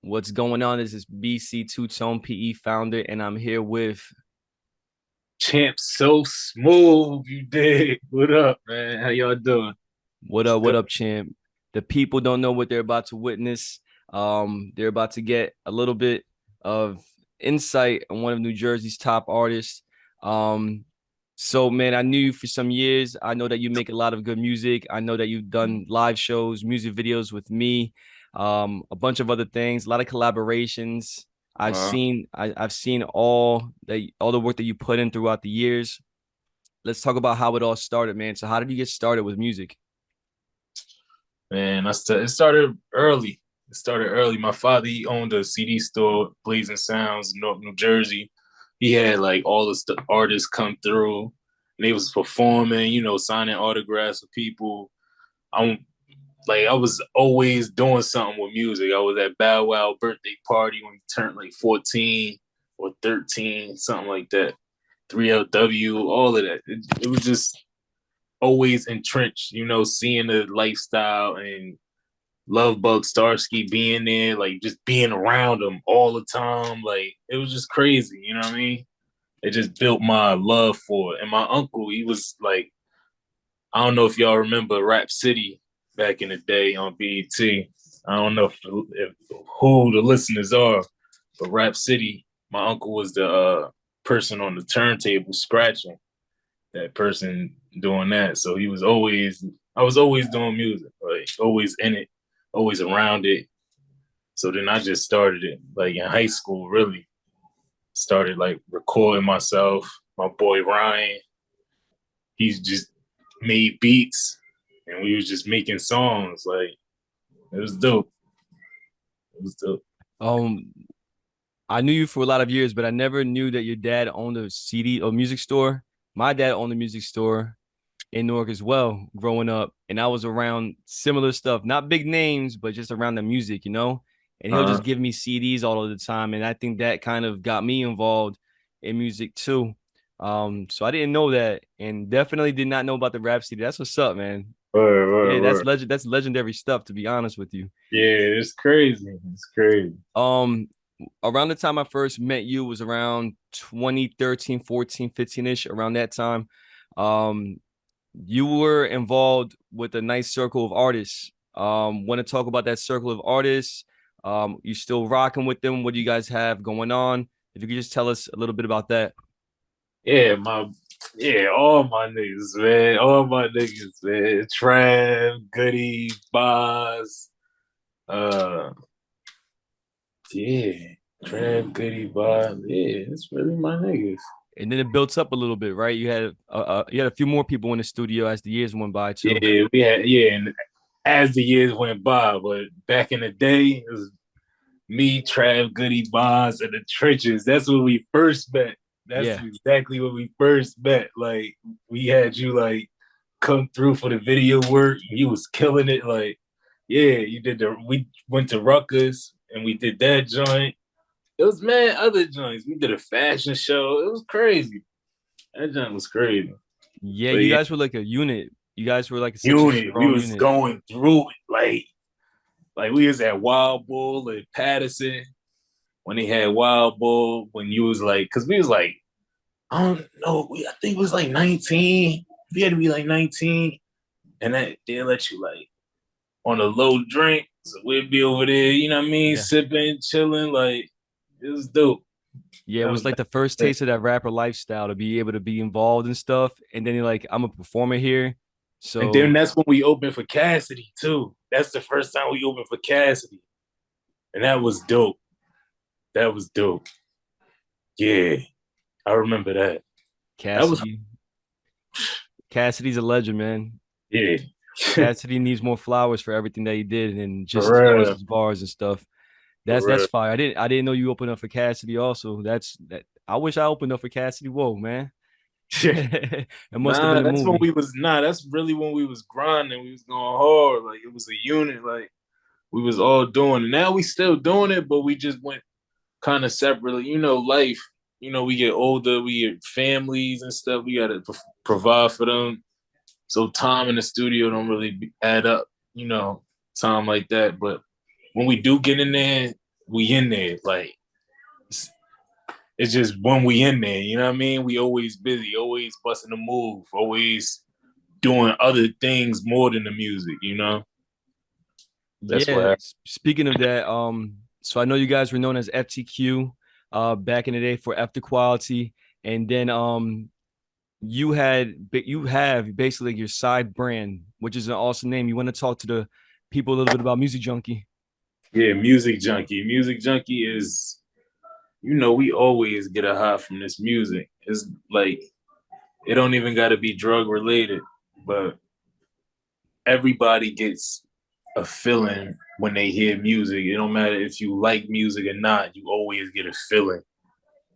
What's going on? This is BC Two Tone PE founder, and I'm here with Champsosmooth, you dig? What up, man? How y'all doing? what up, champ? The people don't know what they're about to witness. They're about to get a little bit of insight on one of New Jersey's top artists. Um, so man, I knew you for some years. I know that you make a lot of good music. I know that you've done live shows, music videos with me, a bunch of other things, a lot of collaborations. Uh, I've seen all the work that you put in throughout the years. Let's talk about how it all started, man. So how did you get started with music? man, it started early. It started early. My father, he owned a CD store, Blazing Sounds, North New Jersey. He had like all the artists come through, and they was performing, signing autographs for people. I'm I was always doing something with music. I was at Bow Wow birthday party when he turned like 14 or 13, something like that. 3LW, all of that. It was just always entrenched, seeing the lifestyle and Love Bug Starsky being there, like just being around him all the time. Like it was just crazy, you know what I mean? It just built my love for it. And my uncle, he was like, I don't know if y'all remember Rap City back in the day on BET. I don't know if who the listeners are, but Rap City, my uncle was the person on the turntable scratching that person doing that. So I was always doing music, like always in it, always around it. So then I just started it, like in high school, really started like recording myself. My boy Ryan, he's just made beats, and we was just making songs. Like it was dope. It was dope. Um, I knew you for a lot of years, but I never knew that your dad owned a CD or music store. My dad owned a music store in Newark as well, growing up, and I was around similar stuff, not big names, but just around the music. And he'll Uh, just give me CDs all of the time, and I think that kind of got me involved in music too. So I didn't know that, and definitely did not know about the rap CD. That's what's up, man. Yeah, word. That's legendary stuff, to be honest with you. Yeah, it's crazy. It's crazy. Um, Around the time I first met you was around 2013, 14, 15-ish, around that time. Um, you were involved with a nice circle of artists. Want to talk about that circle of artists? You still rocking with them? What do you guys have going on? If you could just tell us a little bit about that. Yeah, all my niggas, man. All my niggas, man. Trav, Goody, Boz. Uh yeah. Trav, Goody, Boz. Yeah, it's really my niggas. And then it built up a little bit, right? You had a few more people in the studio as the years went by too. And as the years went by, but back in the day, it was me, Trav, Goody, Bonds, and the trenches. That's when we first met. That's Yeah. exactly when we first met. Like we had you like come through for the video work. You was killing it. Like, yeah, you did the. We went to Rutgers and we did that joint. It was mad other joints. We did a fashion show. It was crazy. That joint was crazy. Yeah, But you yeah, guys were like a unit. You guys were like such a unit. We strong was unit. going through it. Like we was at Wild Bull and Patterson when they had Wild Bull. When you was like, cause we was like, I don't know. I think it was like 19. We had to be like 19, and that they let you like on a low drink. So we'd be over there, you know what I mean, Yeah. sipping, chilling. Like it was dope. Yeah, it That was was like back the first then. taste of that rapper lifestyle to be able to be involved in stuff. And then you're like, I'm a performer here. And then So that's when we opened for Cassidy too. That's the first time we opened for Cassidy, and that was dope. That was dope. Yeah, I remember that. That was Cassidy, Cassidy's a legend, man. yeah. Cassidy needs more flowers for everything that he did and For just as far as real. his bars and stuff. For That's real. fire. I didn't know you opened up for Cassidy also. That's that I wish I opened up for Cassidy. Whoa, man. It must have been a movie. That's really when we was grinding. We was going hard. Like it was a unit. Like we was all doing it. Now we still doing it, but we just went kind of separately. Life. We get older, we get families and stuff. We gotta provide for them. So time in the studio don't really add up. Time like that. But when we do get in there, we in there. Like it's just when we in there, you know what I mean? We always busy, always busting a move, always doing other things more than the music, you know? That's what Yeah, happened. speaking of that, so I know you guys were known as FTQ back in the day for After Quality, and then you have basically your side brand, which is an awesome name. You want to talk to the people a little bit about Music Junkie? Yeah, music junkie. Music junkie is, you know, we always get a high from this music. It's like it don't even gotta be drug related, but everybody gets a feeling when they hear music. It don't matter if you like music or not, you always get a feeling,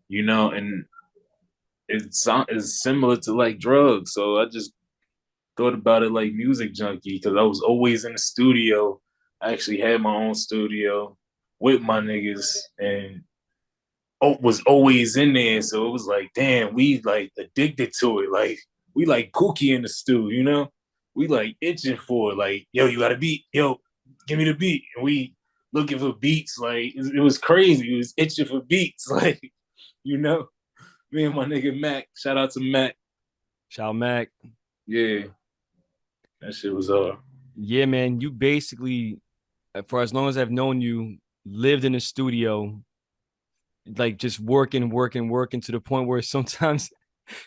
you know, and it's similar to like drugs. So I just thought about it like music junkie because I was always in the studio. I actually had my own studio with my niggas and was always in there. So it was like, damn, we like addicted to it. Like we like Pookie in the stew, you know? We like itching for it. Like, yo, you got a beat. Yo, give me the beat. And we looking for beats. Like it was crazy. It was itching for beats. Like, you know, me and my nigga Mac. Shout out to Mac. Shout Mac. Yeah, that shit was Yeah, man, you basically, for as long as I've known you, lived in the studio, like just working, working, working to the point where sometimes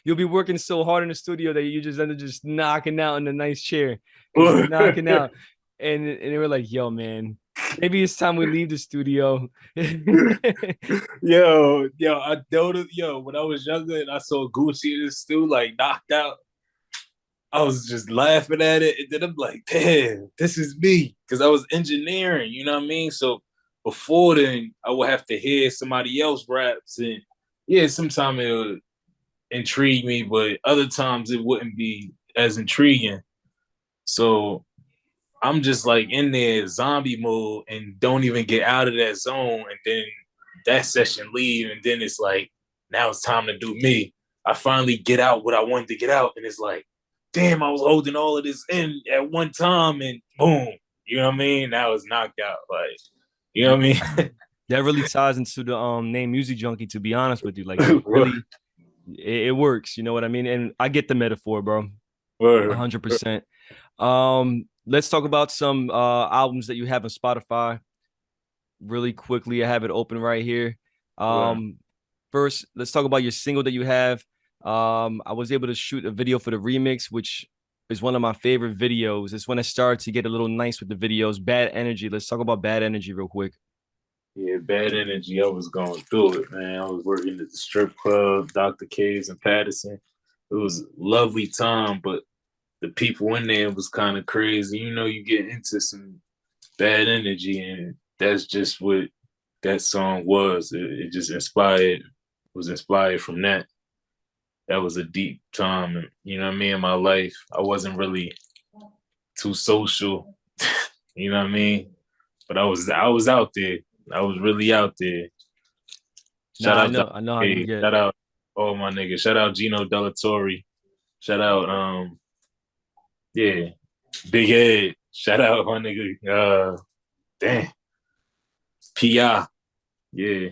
you'll be working so hard in the studio that you just end up just knocking out in a nice chair, just knocking out. And they were like, yo, man, maybe it's time we leave the studio. yo, I noticed, when I was younger and I saw Gucci in the stew, like knocked out, I was just laughing at it. And then I'm like, damn, this is me. Cause I was engineering, you know what I mean? So before then, I would have to hear somebody else raps. And yeah, sometimes it would intrigue me, but other times it wouldn't be as intriguing. So I'm just like in there zombie mode and don't even get out of that zone. And then that session leave. And then it's like, now it's time to do me. I finally get out what I wanted to get out. And it's like, damn, I was holding all of this in at one time and boom. You know what I mean? Now it's knocked out. Like, you know what I That really ties into the name Music Junkie, to be honest with you. Like it mean? really it works, you know what I mean? And I get the metaphor, bro. Word. 100%. Let's talk about some albums that you have on Spotify really quickly. I have it open right here. Word. Um, First, let's talk about your single that you have. I was able to shoot a video for the remix, which is one of my favorite videos. It's when I started to get a little nice with the videos. Bad Energy. Let's talk about Bad Energy real quick. Yeah, bad energy. I was going through it, man. I was working at the strip club, Dr. K's in Patterson. It was a lovely time, but the people in there was kind of crazy. You know, you get into some bad energy, and that's just what that song was. It just inspired, was inspired from that. That was a deep time, you know what I mean, in my life. I wasn't really too social, you know what I mean? But I was out there. I was really out there. Shout Nah, out Dr. I know how you K. get. Shout out all my niggas. Shout out Gino Delatorre. Shout out yeah, Big Head. Shout out my nigga damn P.I. Yeah,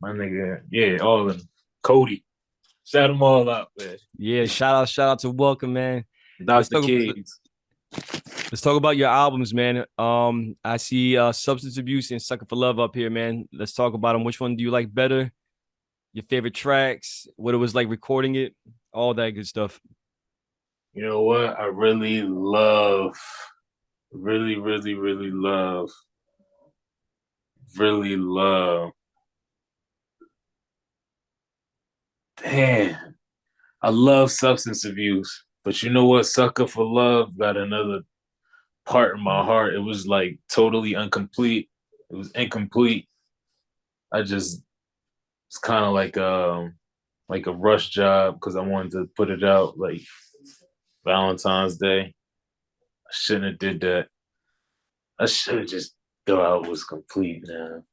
my nigga. Yeah, all of them. Cody. Shout them all out, man. Yeah, shout out to Welcome, man. Let's Dr. talk. Kids. Let's talk about your albums, man. I see Substance Abuse and Sucker for Love up here, man. Let's talk about them. Which one do you like better? Your favorite tracks, what it was like recording it, all that good stuff. You know what? I really love, really, really, really love. Damn. I love substance abuse. But you know what? Sucker for Love got another part in my heart. It was like totally incomplete. It was incomplete. I just it's kind of like a rush job because I wanted to put it out like Valentine's Day. I shouldn't have did that. I should have just thought it was complete now.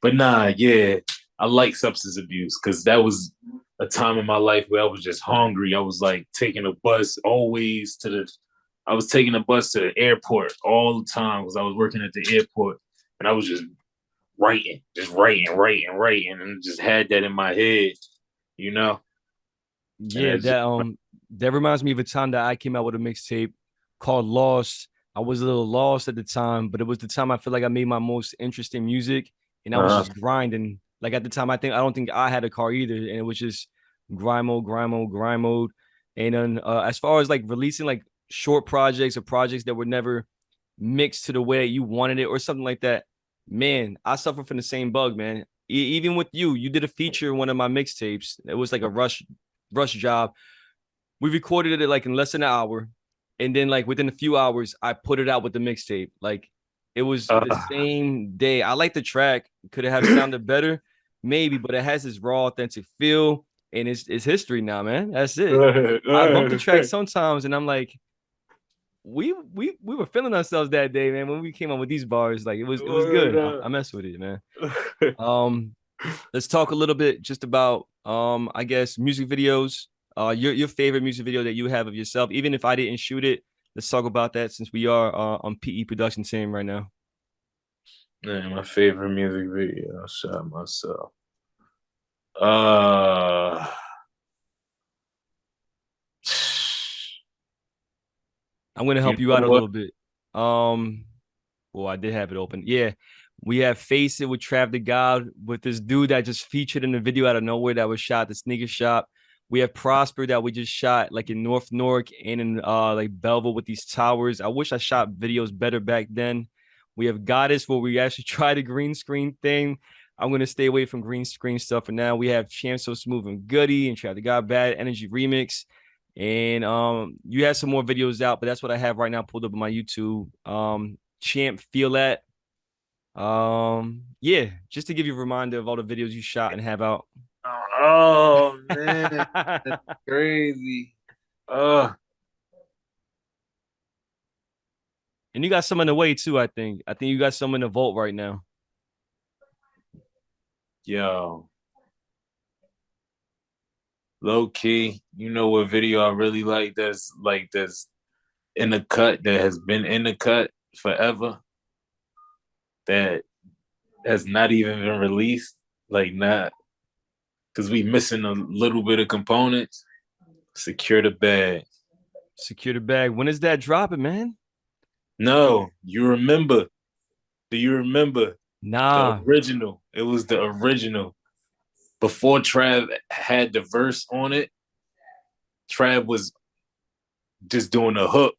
But nah, yeah, I like substance abuse because that was a time in my life where I was just hungry. I was like taking a bus always to the. I was taking a bus to the airport all the time because I was working at the airport, and I was just writing, just writing, and just had that in my head, you know. And Yeah, it's just, that reminds me of a time that I came out with a mixtape called Lost. I was a little lost at the time, but it was the time I feel like I made my most interesting music, and I was uh, just grinding. Like at the time, I don't think I had a car either, and it was just grind mode, grind mode, grind mode. And then as far as like releasing like short projects or projects that were never mixed to the way that you wanted it or something like that, man, I suffer from the same bug, man. Even with you, you did a feature in one of my mixtapes. It was like a rush job. We recorded it like in less than an hour, and then like within a few hours, I put it out with the mixtape. Like it was the uh, same day. I like the track. Could it have sounded better? Maybe, but it has this raw, authentic feel, and it's history now, man. That's it. I bump the track sometimes, and I'm like, we were feeling ourselves that day, man. When we came up with these bars, like it was Word good. up. I mess with it, man. Um, let's talk a little bit just about I guess music videos. Your favorite music video that you have of yourself, even if I didn't shoot it. Let's talk about that since we are on PE production team right now. Man, my favorite music video I shot myself. Uh, I'm gonna you help you know out a what? little bit. Um, well, I did have it open. Yeah, we have Face It with Trav the God with this dude that just featured in the video out of nowhere that was shot at the sneaker shop. We have Prosper that we just shot like in North Newark and in like Belleville with these towers. I wish I shot videos better back then. We have Goddess where we actually tried a green screen thing. I'm gonna stay away from green screen stuff for now. We have Champsosmooth and Goody and Trav the God Bad Energy Remix. And you have some more videos out, but that's what I have right now pulled up on my YouTube. Champ Feel That. Yeah, just to give you a reminder of all the videos you shot and have out. Oh man, that's crazy. Uh, And you got some in the way too, I think. I think you got some in the vault right now. yo, low key. You know what video I really like? That's in the cut that has been in the cut forever. That has not even been released. Like not because we missing a little bit of components. Secure the bag. Secure the bag. When is that dropping, man? No, you remember? Do you remember the Nah. original? It was the original. Before Trav had the verse on it, Trav was just doing a hook,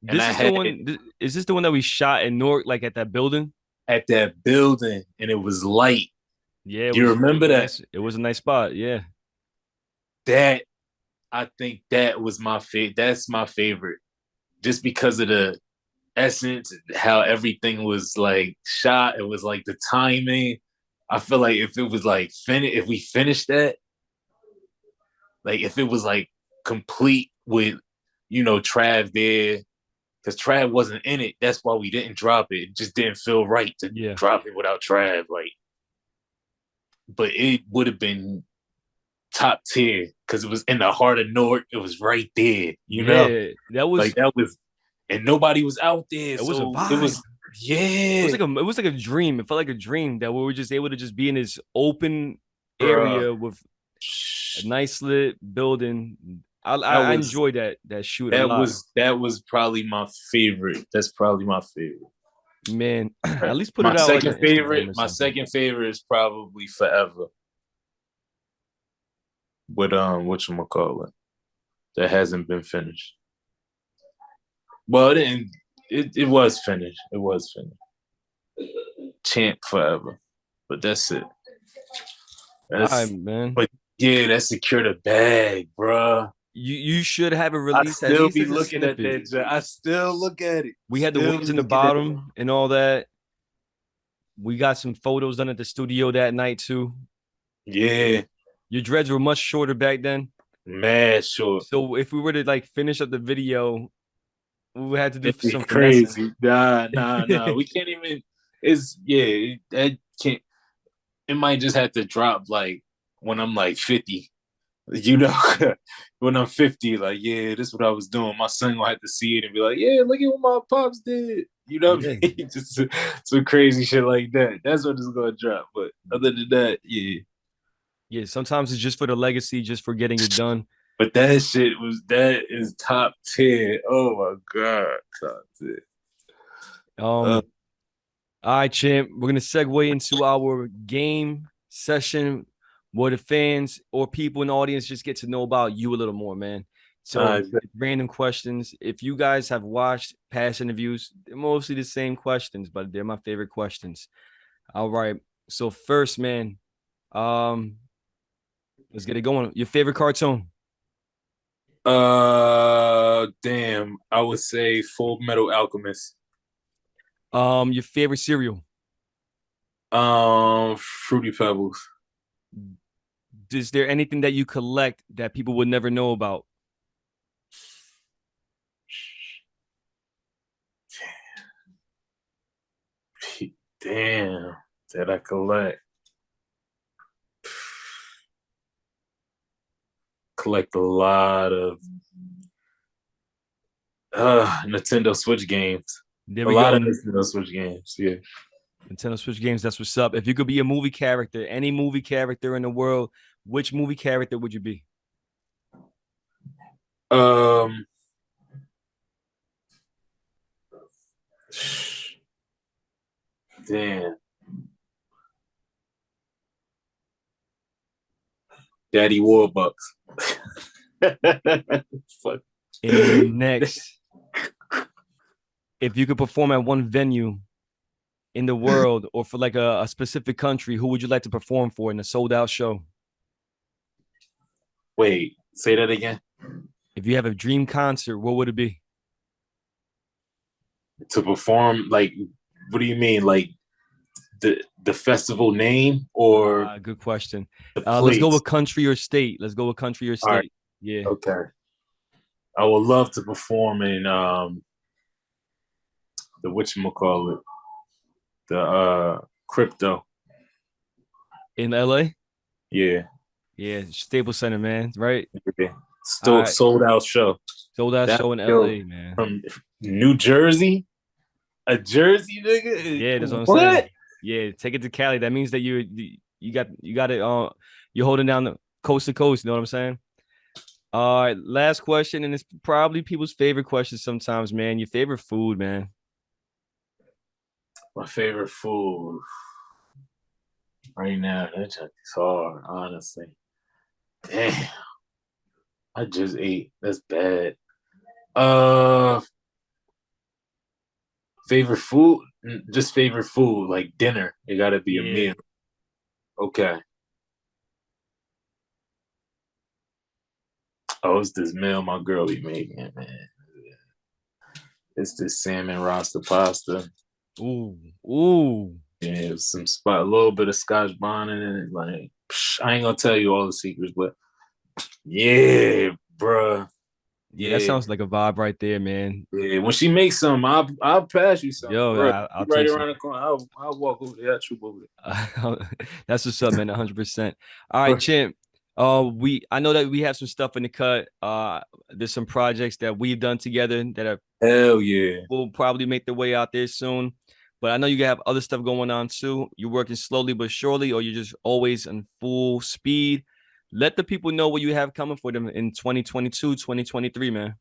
and This I is the had one. Is this the one that we shot in Newark, like at that building? at that building, and it was light. Yeah, it Do you was. It remember was a that? nice. It was a nice spot. Yeah. That I think that was my favorite. That's my favorite, just because of the essence, how everything was like shot. It was like the timing. I feel like if it was like if we finished that, like if it was like complete with, Trav there, because Trav wasn't in it. That's why we didn't drop it. It just didn't feel right to Yeah. drop it without Trav. Like, but it would have been top tier because it was in the heart of Newark. It was right there, Yeah. That like was. that was, and nobody was out there, It was a so it vibe. was, yeah, It was like a dream. It felt like a dream that we were just able to just be in this open bruh. area with a nice lit building. That I was enjoyed that shoot a lot, that was probably my favorite. That's probably my favorite. man. Right. At least put it out like on Instagram or My something. second favorite is probably Forever with whatchamacallit that hasn't been finished. Well, it didn't. It was finished. It was finished. Champ Forever, but that's it. All right, That's man. but yeah, that secure the bag, bruh. You should have it I released at still least be as a looking at snippet. that. I still look at it. We had the Still be waves in the looking at it. bottom and all that. We got some photos done at the studio that night too. Yeah, Your dreads were much shorter back then. mad short. So if we were to like finish up the video, we would have to do It'd be some finessing. crazy. Nah. We can't even. It's yeah. That can't. It might just have to drop like when I'm like 50. You know, when I'm 50, like yeah, this is what I was doing. My son will have to see it and be like, yeah, look at what my pops did. You know what Yeah. I mean? Just some crazy shit like that. That's what it's gonna drop. But other than that, yeah. Yeah, sometimes it's just for the legacy, just for getting it done. But that is top 10. Oh my god, top 10. Uh, Um, all right, champ. We're gonna segue into our game session where the fans or people in the audience just get to know about you a little more, man. So uh, random questions. If you guys have watched past interviews, they're mostly the same questions, but they're my favorite questions. All right. So first, man, um, let's get it going. Your favorite cartoon? damn. I would say Full Metal Alchemist. Your favorite cereal? Fruity Pebbles. Is there anything that you collect that people would never know about? Damn, that I collect. Collect a lot of Nintendo Switch games. There A we lot go. of Nintendo Switch games. Yeah. Nintendo Switch games. That's what's up. If you could be a movie character, any movie character in the world, which movie character would you be? Um. Damn. Daddy Warbucks. Fuck. And next, if you could perform at one venue in the world or for like a specific country, who would you like to perform for in a sold out show? Wait, say that again. If you have a dream concert, what would it be? To perform, like, what do you mean? Like the festival name or Good question. the Let's go place? with country or state. Let's go with country or All right, state. Yeah. okay. I would love to perform in the whatchamacallit, the crypto. In LA? Yeah. Yeah, Staples Center, man. Right? Yeah. All Still right. sold out show. Sold out That show in yo LA, man. from New Jersey, a Jersey nigga. Yeah, that's what I'm saying. What? Yeah, take it to Cali. That means that you got it you're holding down the coast to coast, you know what I'm saying? All right, last question, and it's probably people's favorite question sometimes, man. Your favorite food, man. My favorite food right now. That junk is hard, honestly. Damn, I just ate. That's bad. Uh, favorite food? Just favorite food, like dinner. It gotta be a Yeah. meal. Okay. Oh, it's this meal my girl be making, man. It's this salmon rasta pasta. Ooh. Ooh. Yeah, some spot, a little bit of Scotch bonnet in it. Like, I ain't gonna tell you all the secrets, but yeah, bruh. Yeah, that Yeah, sounds like a vibe right there, man. yeah. When she makes some, I'll pass you some, Yo, bro. I'll You right take some. around the corner. I'll walk over there. I'll troop over That's what's up, man. 100%. All right, there. Champ. I know that we have some stuff in the cut. There's some projects that we've done together that are Hell yeah. will probably make their way out there soon. But I know you have other stuff going on too. You're working slowly but surely, or you're just always in full speed. Let the people know what you have coming for them in 2022, 2023, man.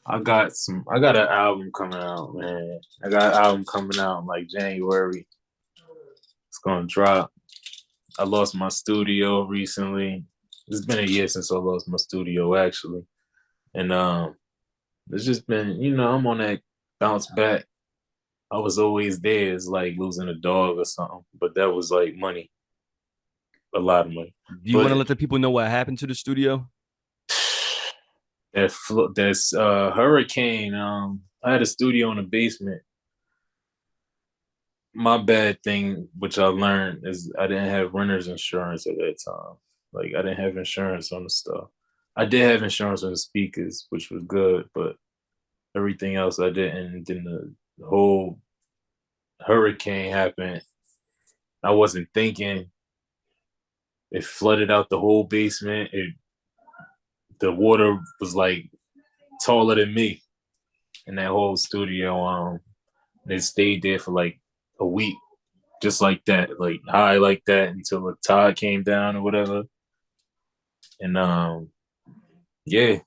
I got an album coming out, man. I got an album coming out in like January. It's gonna drop. I lost my studio recently. It's been a year since I lost my studio actually. And it's just been, I'm on that bounce back. I was always there. It's like losing a dog or something. But that was like money, a lot of money. Do you want to But let the people know what happened to the studio? that's hurricane. I had a studio in the basement. My bad thing, which I learned, is I didn't have renter's insurance at that time. Like I didn't have insurance on the stuff. I did have insurance on the speakers, which was good, but everything else I didn't. Then the whole hurricane happened. I wasn't thinking. It flooded out the whole basement. The water was like taller than me in that whole studio. They stayed there for like a week, just like that, like high like that until the tide came down or whatever. And yeah,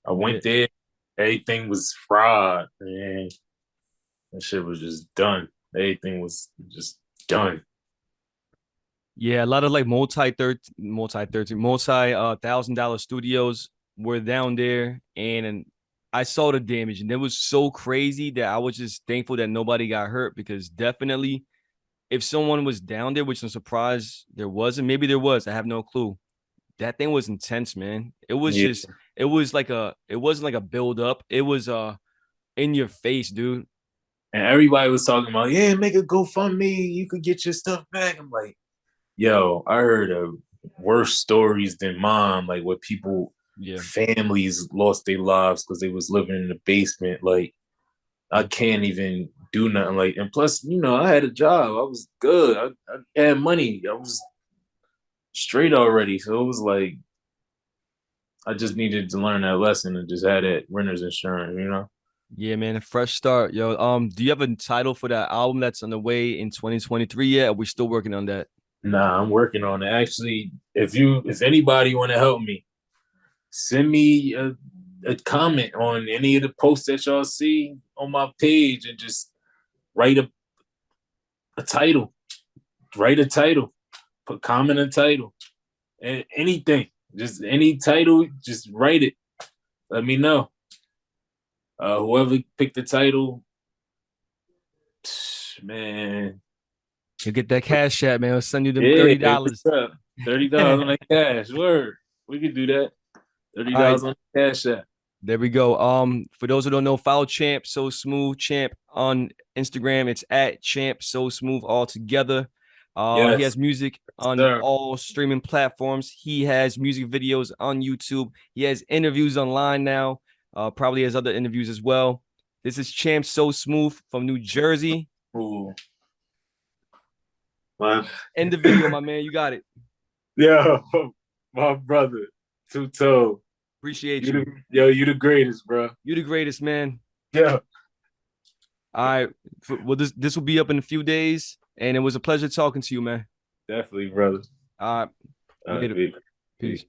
I Yeah. went there. Everything was fried, man. That shit was just done. Everything was just done. Yeah, a lot of like multi $1,000 studios were down there, and I saw the damage, and it was so crazy that I was just thankful that nobody got hurt because definitely if someone was down there, which I'm surprised there wasn't, maybe there was, I have no clue. That thing was intense, man. It was Yeah. just it was like it wasn't like a build up. It was in your face, dude. And everybody was talking about, yeah, make a GoFundMe. You could get your stuff back. I'm like, yo, I heard of worse stories than mine, like where people, Yeah. families lost their lives because they was living in the basement. Like, I can't even do nothing. Like, and plus, I had a job. I was good. I had money. I was straight already. So it was like I just needed to learn that lesson and just had that renter's insurance. Yeah, man, a fresh start, yo. Do you have a title for that album that's on the way in 2023 yet? Are we still working on that? Nah, I'm working on it. Actually, if anybody want to help me, send me a comment on any of the posts that y'all see on my page and just write a title. Write a title. Put comment a title. And anything. Just any title, just write it. Let me know. Whoever picked the title, man. You get that cash app, man. I'll send you them Yeah, what's $30. up? $30 on that cash. Word. We can do that. All right, $30 on the cash app. there we go. For those who don't know, follow Champ So Smooth Champ on Instagram. It's at Champ So Smooth all together. He Yes, has music on sir. all streaming platforms. He has music videos on YouTube. He has interviews online now. Probably has other interviews as well. This is Champ So Smooth from New Jersey. Ooh, my, End the video, my man. You got it. yo, my brother, two toe. Appreciate you. You the greatest, bro. You the greatest, man. Yeah, All right. Well, this will be up in a few days, and it was a pleasure talking to you, man. definitely, brother. All right. Later. Peace. Peace.